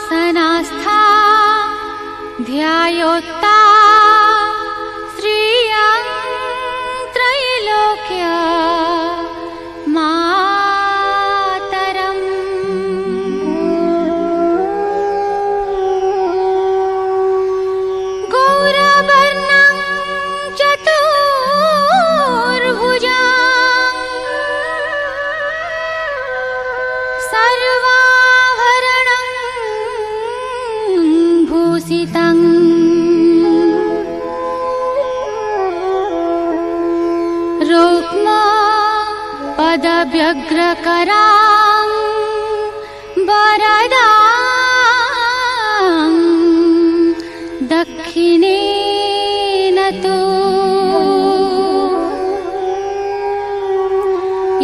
पद्मासनास्था ध्यायोत्ता श्रियं त्रैलोक्य मातरम्। गौरवर्णं चतुर्भुजां सर्वाभरणं भूषितं रुक्मा पदव्यग्रकरां वरदां दक्षिणेन तु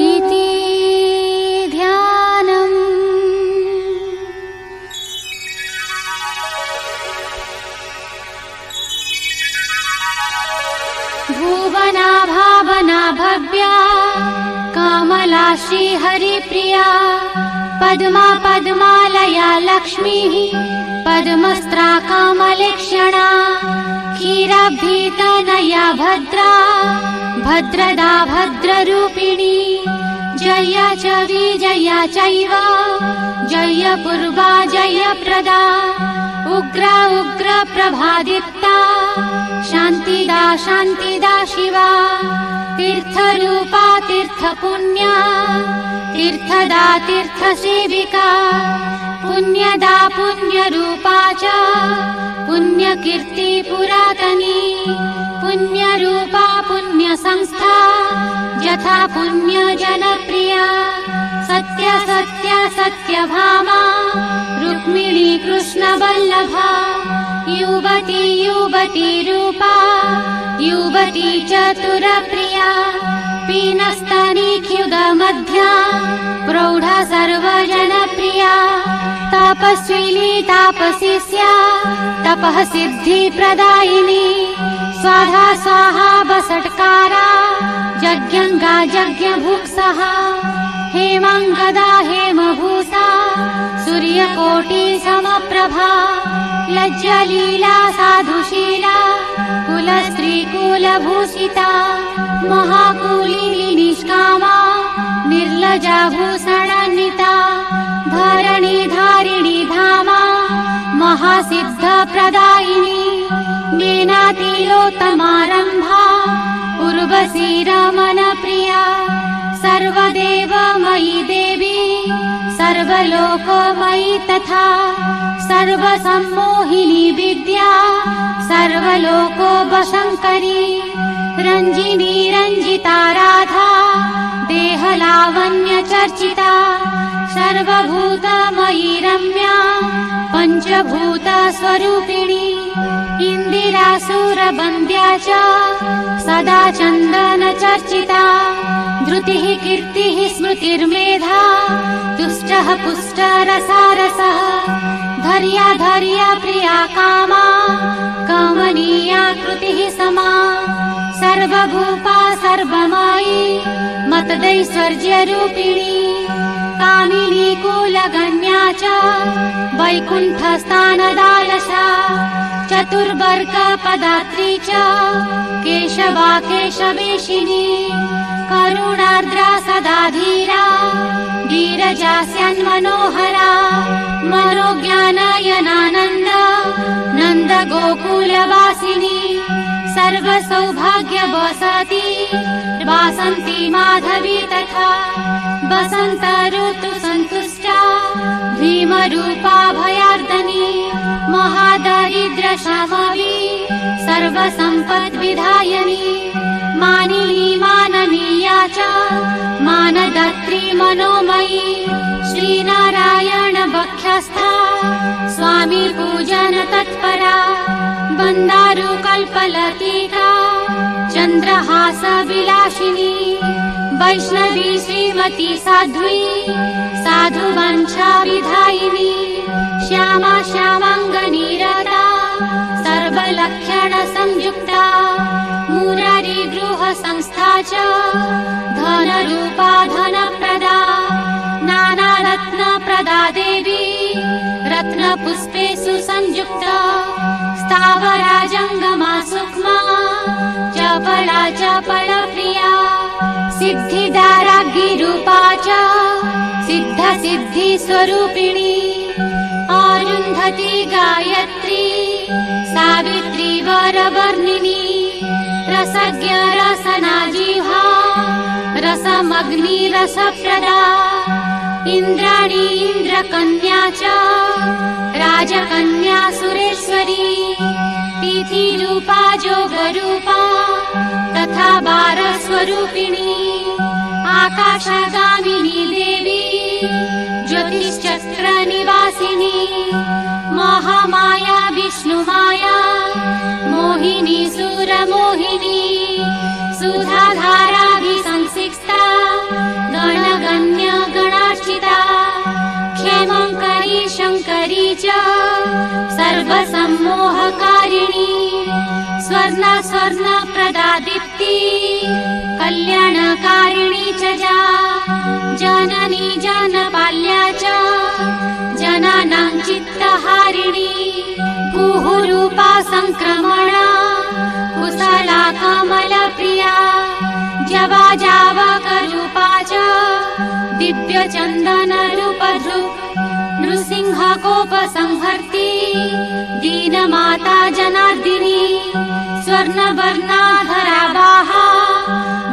इति ध्यानम्। भुवना भावना भव्या कामला श्रीहरिप्रिया पद्मा पद्मालया लक्ष्मीः पद्मस्त्रा कामलेक्षणा क्षीराब्धितनया भद्रा भद्रदा भद्ररूपिणी जया च विजया चैव जयपूर्वा जयप्रदा उग्रा उग्र प्रभादीप्ता शान्तिदा शान्तिदा शिवा तीर्थरूपा तीर्थपुण्या तीर्थदा तीर्थसेविका पुण्यदा पुण्यरूपा च पुण्यकीर्ति पुरातनी पुण्यरूपा पुण्यसंस्था यथा पुण्यजनप्रिया सत्य सत्य सत्यभामा रुक्मिणी कृष्णवल्लभा युवती युवती रूपा युवती चतुरप्रिया पीनस्तनिख्युगमध्या प्रौढा सर्वजनप्रिया तपस्विनी तापसिस्या तपः सिद्धिप्रदायिनी स्वाधा स्वाहा वसट्कारा यज्ञङ्गा यज्ञभुक्सः हेमाङ्गदा हेमभूषा सूर्यकोटि समप्रभा लज्जलीला साधुशीला कुलस्त्री कुलभूषिता महाकुलिनी निष्कामा निर्लजा भूषणान्विता धरणी धारिणी धामा महासिद्धप्रदायिनी मीनातिलोत्तमारम्भा उर्वशी रमणप्रिया सर्वदेवमयी देवी सर्वलोकमयी तथा सर्वसम्मोहिनी विद्या सर्वलोकोपशङ्करी रञ्जिनी रञ्जिता राधा देहलावण्यचर्चिता सर्वभूतमयी रम्या पञ्चभूतस्वरूपिणी इन्दिरासुरवन्द्या च सदा चन्दनचर्चिता धृतिः कीर्तिः स्मृतिर्मेधा तुष्टः पुष्टरसारसः धर्या धर्या प्रिया कामा कमनीया कृतिः समा सर्वभूपा सर्वमयी मतदैश्वर्यरूपिणी कामिनी कुलगण्या च वैकुण्ठस्थानदालसा चतुर्वर्गपदात्री च केशवा केशवेशिनी करुणार्द्रा सदा धीरा वीरजास्यन्मनोहरा मनोज्ञानयनानन्द नन्द गोकुलवासिनी सर्वसौभाग्यवसती वासन्ती माधवी तथा वसन्त ऋतु सन्तुष्टा भीमरूपा भयार्दनी महादरिद्रशमवी सर्वसम्पद्विधायिनी मानिनी माननीया च मानदत्री मनोमयी श्रीनारायण वक्षस्था स्वामी पूजन तत्परा बन्दारु कल्पलतिका चन्द्रहास विलासिनी वैष्णवी श्रीमती साध्वी साधुवंशा विधायिनी श्यामा श्यामाङ्गनीरता सर्वलक्षण संयुक्ता मुरारी गृह संस्था च धनरूपा धनप्रदा नानारत्न प्रदा देवी रत्नपुष्पेषु संयुक्ता स्थावरा जङ्गमा सूक्ष्मा चपला चपलप्रिया सिद्धिदाराज्ञिरूपा च सिद्ध सिद्धि स्वरूपिणी अरुन्धती गायत्री सावित्री वरवर्णिनी रसज्ञ रसना जिह्वा रसमग्नि रसप्रदा इन्द्राणी इन्द्रकन्या च राजकन्या सुरेश्वरी तिथिरूपा जोगरूपा तथा बारस्वरूपिणी आकाशगामिनी देवी ज्योतिश्चक्र निवासिनी महामाया विष्णुमाया मोहिनी सुरमोहिनी सुधाधाराभिसंसिक्ता गणगण्य गणार्चिता क्षेमङ्करी शङ्करी च सर्वसम्मोहकारिणी स्वर्ण स्वर्ण प्रदा दीप्ति कल्याणकारिणी च जननी जनपाल्या च जनानां चित्तहारिणी कुहुरूपा संक्रमणा कुशला कमलप्रिया जवा जावकरूपा च दिव्यचन्दनरूपधृक् नृसिंहकोपसंहर्ति दीनमाता जनार्दिनी स्वर्णवर्णाधरावाहा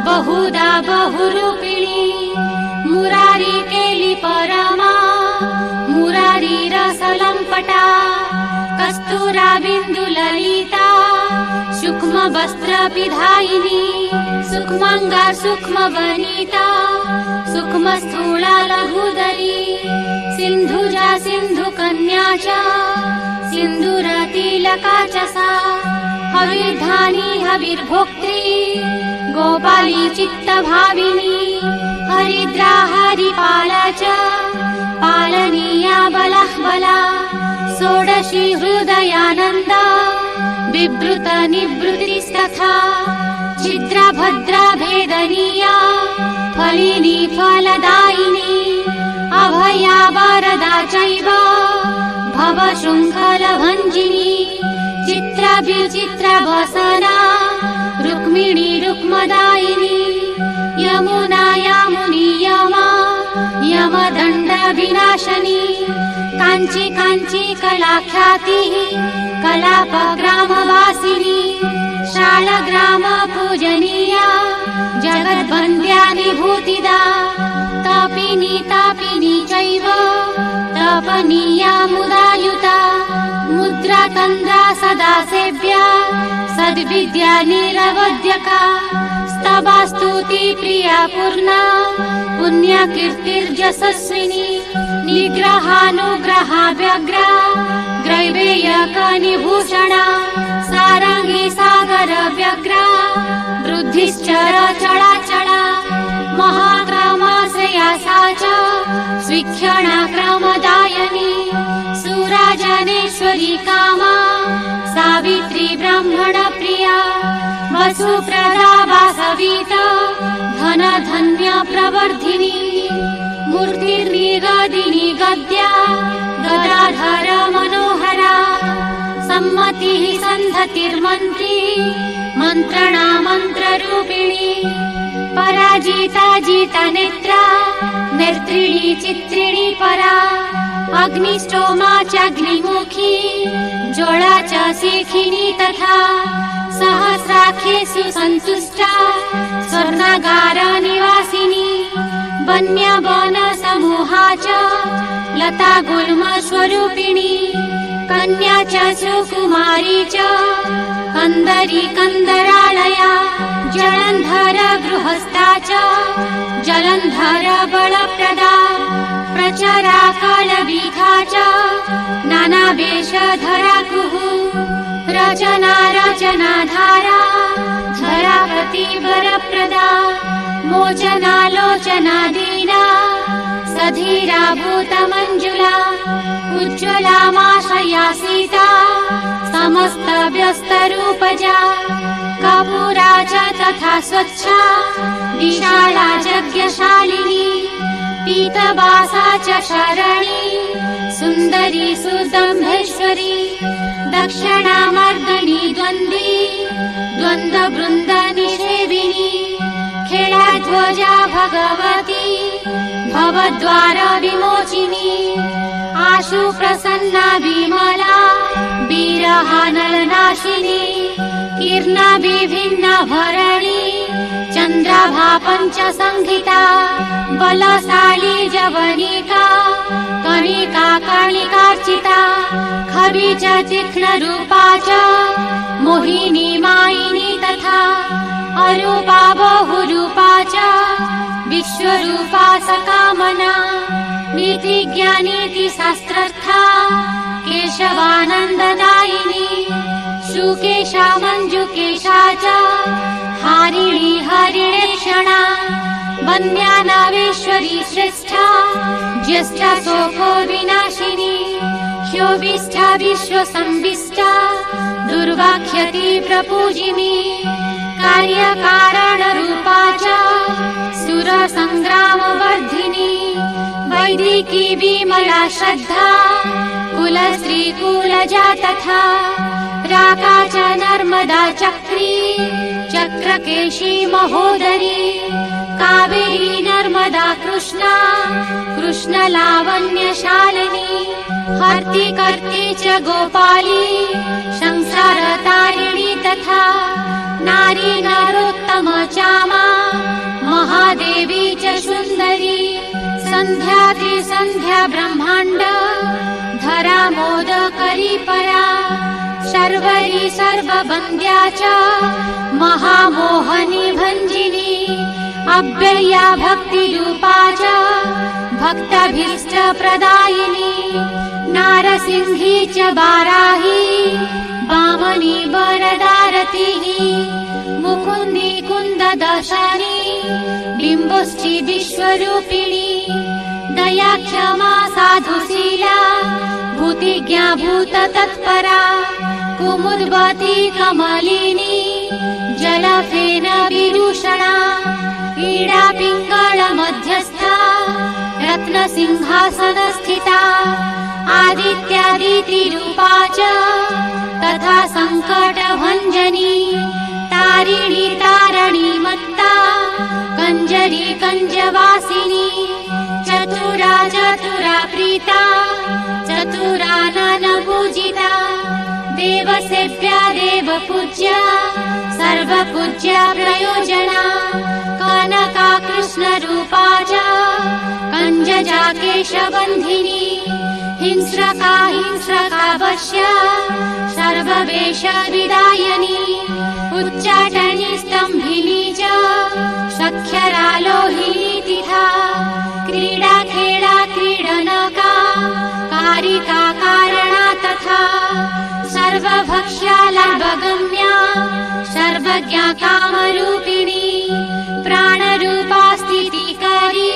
बहुधा बहुरूपिणी मुरारी केली परमा मुरारी रसलम्पटा कस्तूरा बिन्दुललिता सूक्ष्म वस्त्र विधायिनी सूक्ष्माङ्गा सूक्ष्मवनिता सूक्ष्म स्थूला लघुदरी सिन्धुजा सिन्धुकन्या च सिन्दूरतिलका च सा हविर्धानी हविर्भोक्त्री गोपाली चित्तभाविनी हरिद्रा हरिपाला च पालनीया बलः बला षोडशी हृदयानन्दा बिभृत निवृत्तिस्तथा छिद्रा भद्रा भेदनीया फलिनी फलदायिनी अभया वरदा चैव भव शृङ्खलभञ्जिनी चित्रा विचित्रा वसना रुक्मिणी रुक्मदायिनी यमुना यामुनी यमा यमदण्ड विनाशनी काञ्ची काञ्ची कलाख्यातिः कलापग्रामवासिनी शालग्राम पूजनीया जगद्वन्द्या निभूतिदा तापिनी तापिनी चैव तपनीया मुदायुता मुद्रा तन्द्रा सदा सेव्या सद्विद्या निरवध्यका स्तवा स्तुति प्रिया पूर्णा पुण्या कीर्तिर्यशस्विनी निग्रहानुग्रहा व्यग्रा ग्रैवेयकनिभूषणा सारङ्गी सागर व्यग्रा वृद्धिश्चर चळाचळा महाक्रमाश्रया सा च स्वीक्षणा क्रमदायिनी सुराजनेश्वरी कामा सावित्री ब्राह्मण प्रिया वसुप्रदा वासवीत धन धन्य प्रवर्धिनी मूर्तिर्निगदिनी गद्या गदाधर मनोहरा सम्मतिः सन्धतिर्मन्त्री मन्त्रणा मन्त्ररूपिणी पराजिता जितनेत्रा नेत्रिणी चित्रिणी परा अग्निष्टोमा चाग्निमुखी ज्वला च शेखिनी तथा सहस्राख्येषु सन्तुष्टा स्वर्णागार निवासिनी वन्य वन समूहा च लता गुल्म स्वरूपिणी कन्या च सुकुमारी च कंदरी कंदरालया जलंधर गृहस्था च जलंधर बलप्रदा प्रचरा कालवीघा च धराकुः रचना रचनाधारा धरापति वरप्रदा मोचनालोचना दीना सधीरा भूतमञ्जुला उज्ज्वलामाशया सीता समस्त व्यस्तरूपजा कपूरा च तथा स्वच्छा विशाला यज्ञशालिनी पीतवासा च शरणी सुन्दरी सुदम्भेश्वरी दक्षिणामर्दनी द्वन्द्वी द्वन्द्ववृन्दनिषेविनी खेलाध्वजा भगवती भवद्वार विमोचिनी आशु प्रसन्ना विमला वीरहानलनाशिनी कीर्णा विभिन्ना भरणी चन्द्राभा पञ्च संहिता बलशाली जवनिका कणिका कर्णिकार्चिता खवी च तीक्ष्णरूपा च मोहिनी मायिनी तथा अरूपा बहुरूपा च विश्वरूपा सकामना नीतिज्ञानीति शास्त्रर्था केशवानन्ददायिनी सुकेशा मञ्जुकेशा च हारिणी हरिणेक्षणा वन्द्यानावेश्वरी श्रेष्ठा ज्येष्ठा शोको विनाशिनी ह्योविष्ठा विश्वसंविष्टा दुर्वाक्ष्यति प्रपूजिनी कार्यकारणरूपा च सुरसङ्ग्रामवर्धिनी वैदिकी विमला श्रद्धा कुलश्री कुलजा तथा राका च नर्मदा चक्री चक्रकेशी महोदरी कावेरी नर्मदा कृष्णा कृष्णलावण्यशालिनी हर्ति कर्ति च गोपाली संसारतारिणी तथा नारी नरोत्तम चामा महादेवी च सुन्दरी सन्ध्या त्रिसन्ध्या ब्रह्माण्ड धरा मोदकरी परा शर्वरी सर्ववन्द्या च महामोहनी भञ्जिनी अव्यया भक्तिरूपा च भक्ताभीष्टप्रदायिनी नारसिंही च वाराही वामनी वरदारतिः मुकुन्दी कुन्ददशनी बिम्बुश्ची विश्वरूपिणी दया क्षमा साधुशीला भूतिज्ञा भूततत्परा कुमुद्वती कमलिनी जलफेन विदूषणा ईडा पिङ्गळ मध्यस्था रत्नसिंहासनस्थिता आदित्यादितिरूपा च तथा सङ्कटभञ्जनी तारिणी तारणी मत्ता कञ्जरी कञ्जवासिनी चतुरा चतुरा प्रीता चतुराननपूजिता देवसेव्या देवपूज्या सर्वपूज्या प्रयोजना कनका कृष्णरूपा च कञ्जजा केशबन्धिनी हिंस्रका हिंस्रकावश्या सर्ववेषविदायिनी उच्चाटनी स्तम्भिनी च सख्यरालोहिनी तिथा क्रीडा खेडा क्रीडनका कारिका कारणा तथा सर्वभक्ष्या लाभगम्या सर्वज्ञा कामरूपिणी प्राणरूपा स्थितिकारी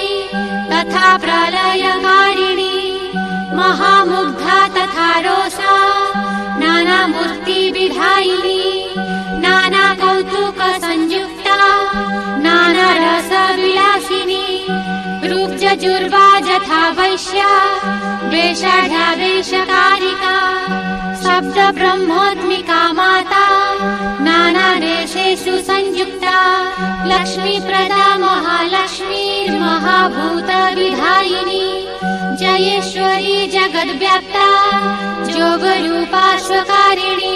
तथा प्रलयकारिणी महामुग्धा तथा रोषा नानामूर्तिविधायिनी नानाकौतुकसंयुक्ता नानारसविलासिनी रूपजजुर्वा यथा वैश्या वेषाढ्यावेशकारिका शब्द ब्रह्मोत्मिका माता नानादेशेषु संयुक्ता लक्ष्मीप्रदा महालक्ष्मीर्महाभूतविधायिनी जयेश्वरी जगद्व्याप्ता जोगरूपाश्वकारिणी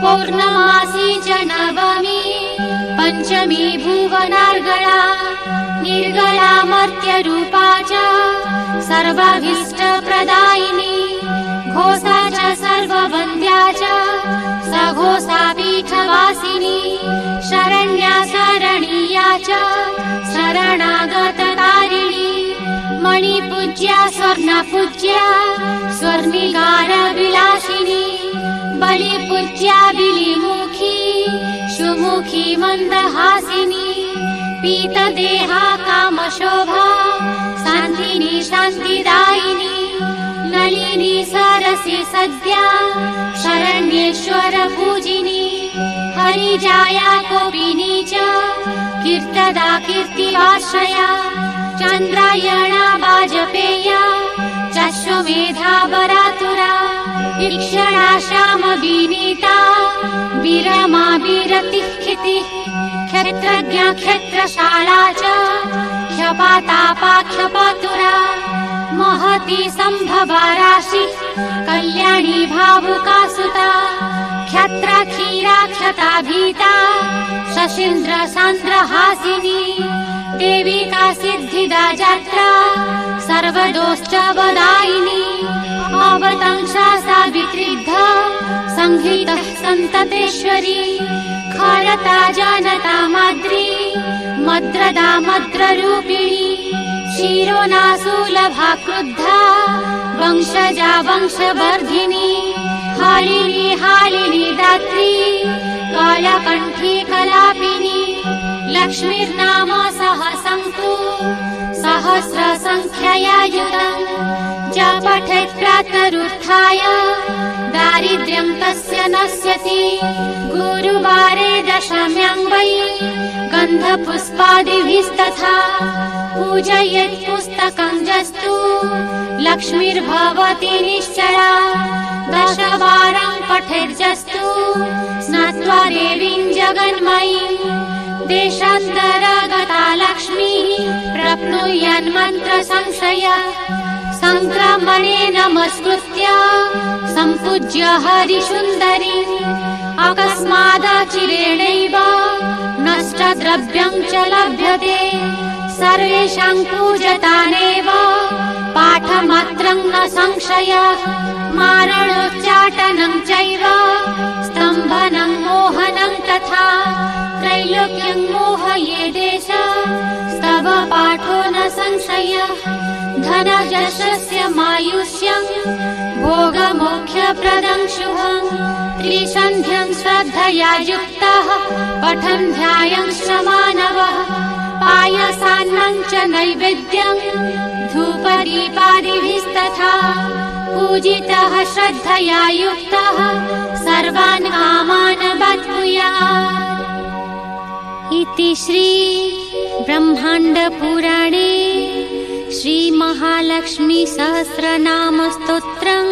पौर्णमासी च नवमी पंचमी भुवनार्गला निर्गलामर्त्यरूपा च सर्वाभीष्टप्रदायिनी घोषा च सर्ववन्द्या च सघोषा पीठवासिनी शरण्या शरणीया च शरणागततारिणी मणिपूज्या स्वर्णपूज्या स्वर्णिकारविलासिनी विद्याविलिमुखी सुमुखी मन्दहासिनी पीतदेहा कामशोभा शान्तिनी शान्तिदायिनी नलिनी सरसि सद्या शरण्येश्वर पूजिनी हरिजाया कोपिनी च कीर्तदा कीर्तिवाश्रया चन्द्रायणा वाजपेया चश्वमेधा वरातुरा ईक्षणा श्याम विनीता विरमा विरतिः क्षत्रज्ञा क्षत्रशाला च ख्यपातापाख्यपातुरा महती सम्भवा राशि कल्याणी भावुका सुता क्षत्रा क्षीरा क्षता भीता शशीन्द्र सान्द्रहासिनी देविका सिद्धिदा जात्रा सर्वदोष्टवदायिनी अवतंसा सावित्रिग्ध संहितः सन्ततेश्वरी खरता जानता माद्री मद्रदा मद्ररूपिणी क्षीरोनाशूलभा क्रुद्धा वंशजा वंशवर्धिनी हालिनी हालिनी दात्री कालकण्ठी कलापिनी लक्ष्मीर्नाम सहसङ्कु सहस्र संख्यया युतम् च पठेत् प्रातरुत्थाय दारिद्र्यं तस्य नश्यति गुरुवारे दशम्यां वै गन्धपुष्पादिभिस्तथा पूजयेत् पुस्तकं जस्तु लक्ष्मीर्भवति निश्चला दशवारं पठेर्जस्तु स्नात्वा देवीं जगन्मयीं देशान्तरगता लक्ष्मीः प्राप्नुयान्मन्त्र संशय संक्रमणे नमस्कृत्य सम्पूज्य हरिसुन्दरी अकस्मादचिरेणैव नष्टद्रव्यं च लभ्यते सर्वेषां पूजतानेव पाठमात्रं न संशयः मारणोच्चाटनं चैव स्तम्भनं मोहनं तथा त्रैलोक्यं मोहये देश स्तव पाठो न संशयः धनजशस्य मायुष्यं भोगमोक्षप्रदं शुभं त्रिसन्ध्यं श्रद्धया युक्तः पठन् ध्यायंश्च मानवः पायसान्नं च नैवेद्यं धूपदीपादिभिस्तथा पूजितः श्रद्धया युक्तः सर्वान् कामान् वाप्नुयात्। इति श्री ब्रह्माण्ड पुराणे श्री महालक्ष्मी सहस्रनाम स्तोत्रम्